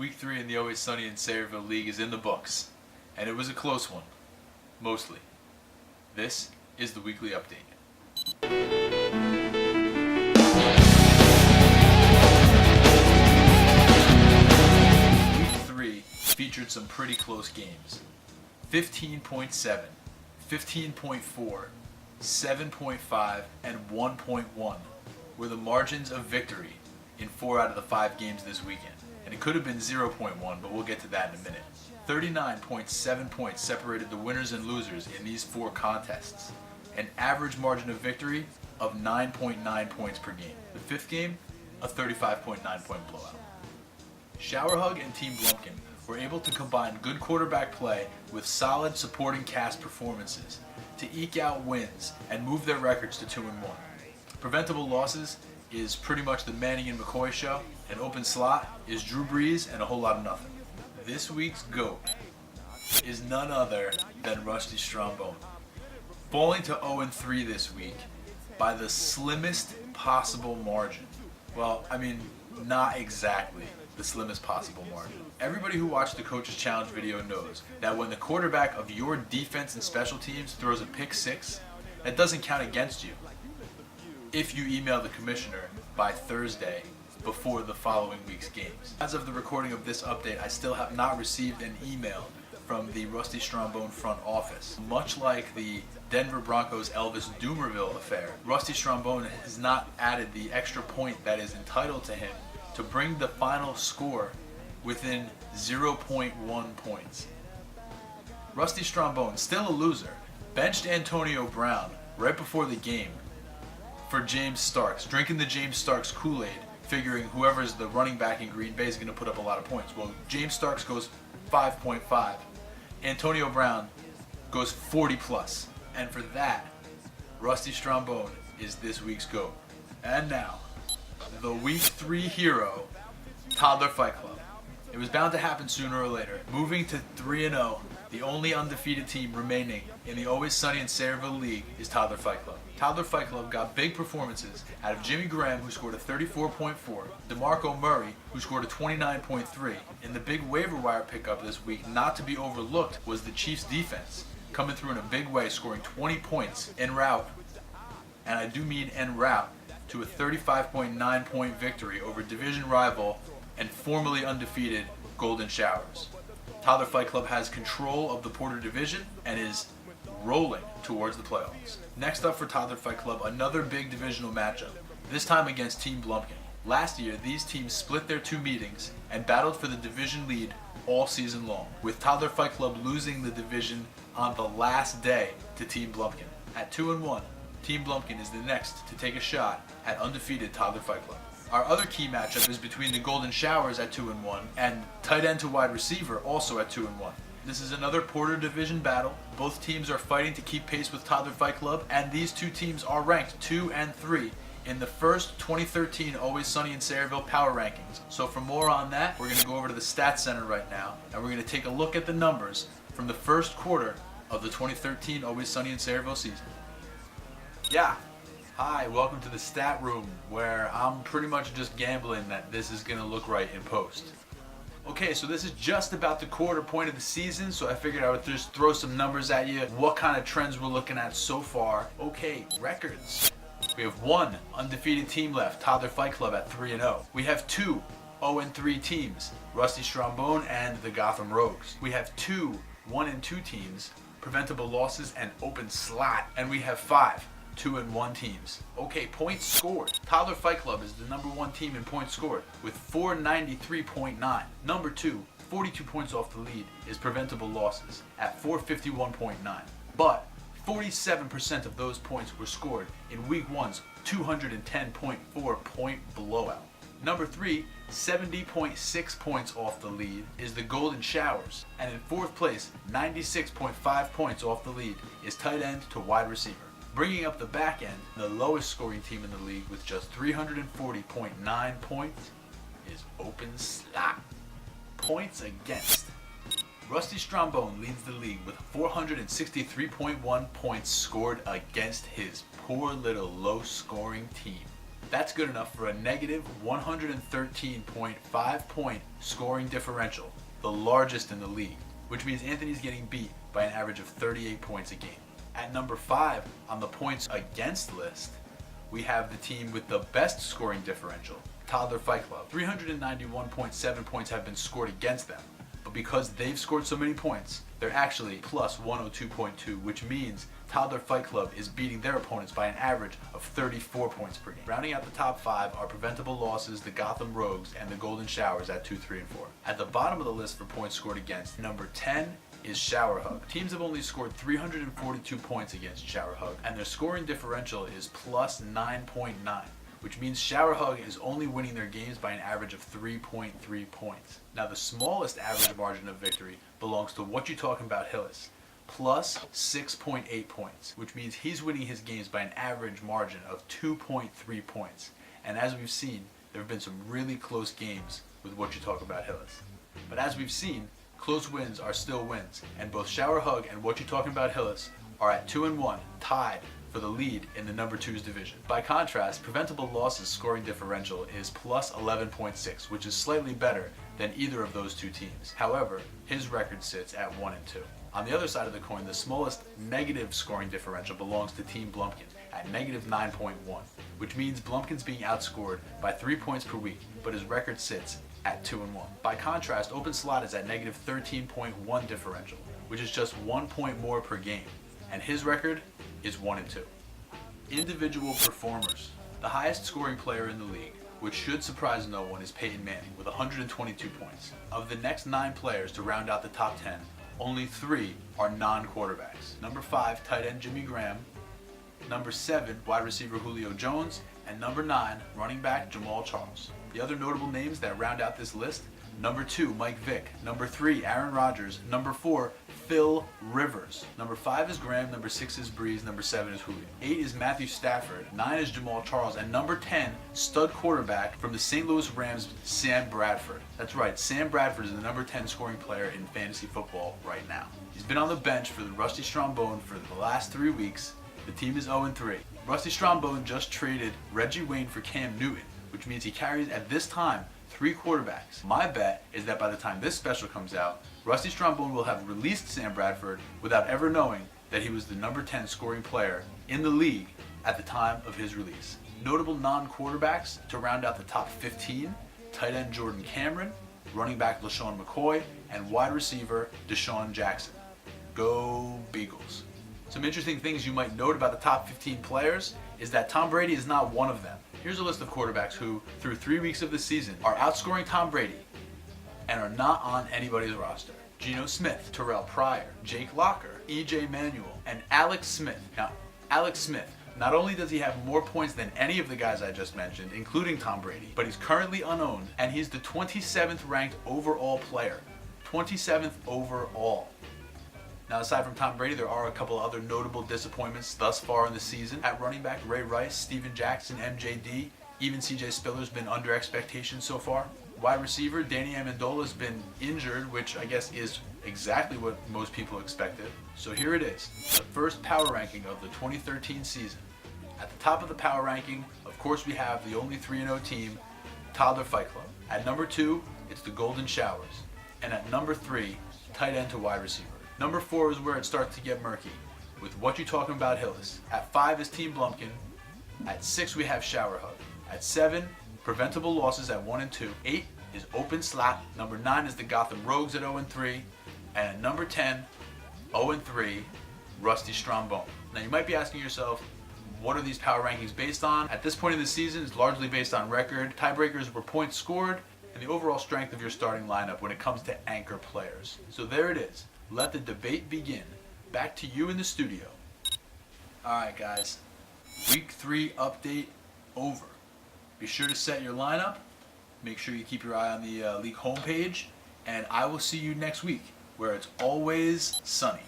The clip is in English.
Week 3 in the Always Sunny in Sayreville League is in the books, and it was a close one, mostly. This is the weekly update. Week 3 featured some pretty close games. 15.7, 15.4, 7.5, and 1.1 were the margins of victory in 4 out of the 5 games this weekend. And it could have been 0.1, but we'll get to that in a minute. 39.7 points separated the winners and losers in these 4 contests. An average margin of victory of 9.9 points per game. The 5th game, a 35.9 point blowout. Showerhug and Team Blumpkin were able to combine good quarterback play with solid supporting cast performances to eke out wins and move their records to 2-1. Preventable losses is pretty much the Manning and McCoy show, and open slot is Drew Brees and a whole lot of nothing. This week's GOAT is none other than Rusty Strombone, falling to 0-3 this week by the slimmest possible margin. Well, I mean, not exactly the slimmest possible margin. Everybody who watched the Coach's Challenge video knows that when the quarterback of your defense and special teams throws a pick 6, that doesn't count against you if you email the commissioner by Thursday before the following week's games. As of the recording of this update, I still have not received an email from the Rusty Strombone front office. Much like the Denver Broncos Elvis Doomerville affair, Rusty Strombone has not added the extra point that is entitled to him to bring the final score within 0.1 points. Rusty Strombone, still a loser, benched Antonio Brown right before the game for James Starks, drinking the James Starks Kool-Aid, figuring whoever's the running back in Green Bay is going to put up a lot of points. Well, James Starks goes 5.5. Antonio Brown goes 40 plus. And for that, Rusty Strombone is this week's GOAT. And now, the Week 3 hero, Toddler Fight Club. It was bound to happen sooner or later. Moving to 3-0, the only undefeated team remaining in the Always Sunny in Sayreville League is Toddler Fight Club. Toddler Fight Club got big performances out of Jimmy Graham, who scored a 34.4, DeMarco Murray, who scored a 29.3. In the big waiver wire pickup this week, not to be overlooked, was the Chiefs' defense, coming through in a big way, scoring 20 points en route, and I do mean en route, to a 35.9 point victory over division rival and formerly undefeated Golden Showers. Toddler Fight Club has control of the Porter division and is rolling towards the playoffs. Next up for Toddler Fight Club, another big divisional matchup, this time against Team Blumpkin. Last year, these teams split their 2 meetings and battled for the division lead all season long, with Toddler Fight Club losing the division on the last day to Team Blumpkin. At 2-1, Team Blumpkin is the next to take a shot at undefeated Toddler Fight Club. Our other key matchup is between the Golden Showers at 2-1 and tight end to wide receiver also at 2-1. This is another Porter Division battle. Both teams are fighting to keep pace with Toddler Fight Club, and these 2 teams are ranked 2 and 3 in the first 2013 Always Sunny in Sayreville Power Rankings. So for more on that, we're going to go over to the Stats Center right now, and we're going to take a look at the numbers from the first quarter of the 2013 Always Sunny in Sayreville season. Yeah. Hi, welcome to the stat room, where I'm pretty much just gambling that this is going to look right in post. Okay, so this is just about the quarter point of the season, so I figured I would just throw some numbers at you, what kind of trends we're looking at so far. Okay, records. We have 1 undefeated team left, Toddler Fight Club at 3-0. We have 2 0-3 teams, Rusty Strombone and the Gotham Rogues. We have 2 1-2 teams, Preventable Losses and Open Slot. And we have 5 2-1 teams. Okay, points scored. Toddler Fight Club is the number 1 team in points scored with 493.9. Number 2, 42 points off the lead, is Preventable Losses at 451.9. But 47% of those points were scored in Week 1's 210.4 point blowout. Number 3, 70.6 points off the lead, is the Golden Showers. And in 4th place, 96.5 points off the lead, is tight end to wide receiver. Bringing up the back end, the lowest scoring team in the league with just 340.9 points is Open Slot. Points against. Rusty Strombone leads the league with 463.1 points scored against his poor little low scoring team. That's good enough for a negative 113.5 point scoring differential, the largest in the league, which means Anthony's getting beat by an average of 38 points a game. At number 5 on the points against list, we have the team with the best scoring differential, Toddler Fight Club. 391.7 points have been scored against them, but because they've scored so many points, they're actually plus 102.2, which means Toddler Fight Club is beating their opponents by an average of 34 points per game. Rounding out the top 5 are preventable losses, the Gotham Rogues, and the Golden Showers at 2, 3, and 4. At the bottom of the list for points scored against, number 10 is Shower Hug. Teams have only scored 342 points against Shower Hug, and their scoring differential is plus 9.9, which means Shower Hug is only winning their games by an average of 3.3 points. Now the smallest average margin of victory belongs to What You Talking About Hillis, plus 6.8 points, which means he's winning his games by an average margin of 2.3 points. And as we've seen, there have been some really close games with What You Talk About Hillis. But as we've seen, close wins are still wins, and both Shower Hug and What You Talking About Hillis are at 2-1, tied for the lead in the number 2's division. By contrast, preventable losses scoring differential is plus 11.6, which is slightly better than either of those two teams. However, his record sits at 1-2. On the other side of the coin, the smallest negative scoring differential belongs to Team Blumpkin at negative 9.1, which means Blumpkin's being outscored by 3 points per week, but his record sits at 2-1. By contrast, Open Slot is at negative 13.1 differential, which is just 1 point more per game, and his record is 1-2. Individual performers. The highest scoring player in the league, which should surprise no one, is Peyton Manning with 122 points. Of the next 9 players to round out the top 10, only 3 are non-quarterbacks. Number 5, tight end Jimmy Graham. Number 7, wide receiver Julio Jones. And number 9, running back Jamal Charles. The other notable names that round out this list: number 2, Mike Vick. Number 3, Aaron Rodgers. Number 4, Phil Rivers. Number 5 is Graham. Number 6 is Breeze. Number 7 is Julio. 8 is Matthew Stafford. 9 is Jamal Charles. And number 10, stud quarterback from the St. Louis Rams, Sam Bradford. That's right, Sam Bradford is the number 10 scoring player in fantasy football right now. He's been on the bench for the Rusty Strombone for the last 3 weeks. The team is 0-3. Rusty Strombone just traded Reggie Wayne for Cam Newton, which means he carries at this time 3 quarterbacks. My bet is that by the time this special comes out, Rusty Strombone will have released Sam Bradford without ever knowing that he was the number 10 scoring player in the league at the time of his release. Notable non-quarterbacks to round out the top 15, tight end Jordan Cameron, running back LaShawn McCoy, and wide receiver Deshaun Jackson. Go Beagles. Some interesting things you might note about the top 15 players is that Tom Brady is not one of them. Here's a list of quarterbacks who, through 3 weeks of the season, are outscoring Tom Brady and are not on anybody's roster. Geno Smith, Terrell Pryor, Jake Locker, E.J. Manuel, and Alex Smith. Now, Alex Smith, not only does he have more points than any of the guys I just mentioned, including Tom Brady, but he's currently unowned, and he's the 27th ranked overall player. 27th overall. Now, aside from Tom Brady, there are a couple other notable disappointments thus far in the season. At running back, Ray Rice, Steven Jackson, MJD, even CJ Spiller's been under expectations so far. Wide receiver, Danny Amendola's been injured, which I guess is exactly what most people expected. So here it is, the first power ranking of the 2013 season. At the top of the power ranking, of course, we have the only 3-0 team, Toddler Fight Club. At number 2, it's the Golden Showers. And at number 3, tight end to wide receiver. Number 4 is where it starts to get murky, with What You Talking About Hillis. At 5 is Team Blumpkin. At 6 we have Shower Hug. At 7, preventable losses at 1-2. 8 is Open Slap. Number 9 is the Gotham Rogues at 0-3. And at number 10, 0-3, Rusty Strombone. Now you might be asking yourself, what are these power rankings based on? At this point in the season, it's largely based on record. Tiebreakers were points scored and the overall strength of your starting lineup when it comes to anchor players. So there it is. Let the debate begin. Back to you in the studio. Alright guys, week 3 update over. Be sure to set your lineup. Make sure you keep your eye on the league homepage. And I will see you next week, where it's always sunny.